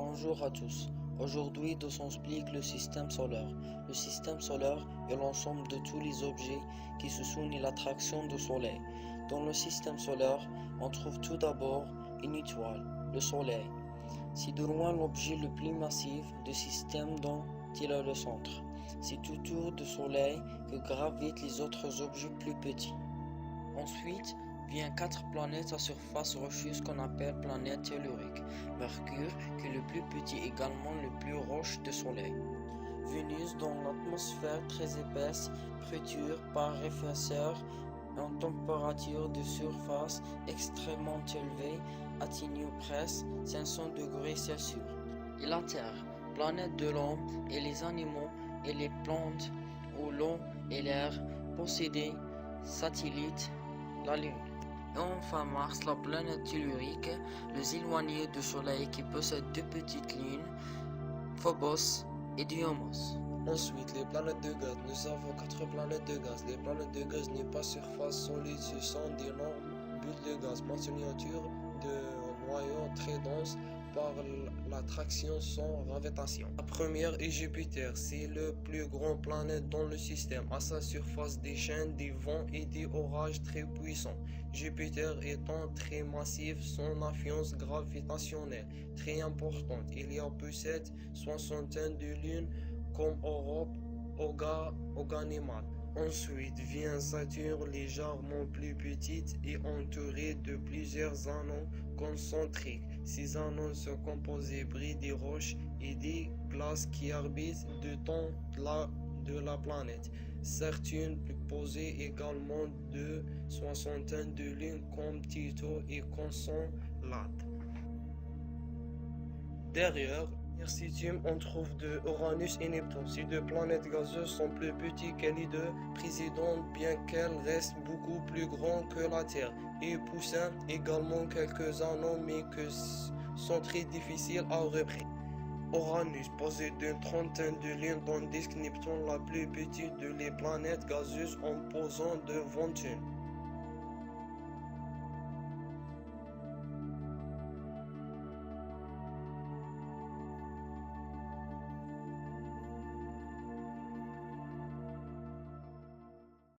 Bonjour à tous. Aujourd'hui, nous explique le système solaire. Le système solaire est l'ensemble de tous les objets qui se soumettent à l'attraction du Soleil. Dans le système solaire, on trouve tout d'abord une étoile, le Soleil. C'est de loin l'objet le plus massif du système dont il est le centre. C'est autour du Soleil que gravitent les autres objets plus petits. Ensuite, vient 4 planètes à surface rocheuse qu'on appelle planètes telluriques. Mercure, qui est le plus petit, également le plus roche du Soleil. Vénus, dont l'atmosphère très épaisse, perturbe par épaisseur une température de surface extrêmement élevée, atteignant presque 500 degrés Celsius. Et la Terre, planète de l'homme et les animaux et les plantes, où l'eau et l'air possédent satellites, la Lune. Et enfin Mars, la planète tellurique, les éloignés du Soleil qui possède deux petites lunes, Phobos et Deimos. Ensuite, les planètes de gaz. Nous avons 4 planètes de gaz. Les planètes de gaz n'est pas surface solide, ce sont d'énormes bulles de gaz, miniatures de noyaux très denses par l'attraction sans gravitation. La première est Jupiter, c'est le plus grand planète dans le système. À sa surface déchaîne des vents et des orages très puissants. Jupiter étant très massif, son influence gravitationnelle très importante. Il y a possède soixantaine de lunes comme Europe au Ganymède. Ensuite vient Saturne, légèrement plus petite et entourée de plusieurs anneaux concentriques. Ces anneaux sont composés des roches et des glaces qui habitent le temps de la planète. Saturne possède également de soixantaine de lunes comme Titan et Encelade. Derrière Neptune, on trouve de Uranus et Neptune. Ces deux planètes gazeuses sont plus petites que les deux précédentes, bien qu'elles restent beaucoup plus grandes que la Terre, et possèdent également quelques anneaux, mais que sont très difficiles à repérer. Uranus possède une trentaine de lunes, tandis que Neptune, la plus petite de les planètes gazeuses, en posant de 21.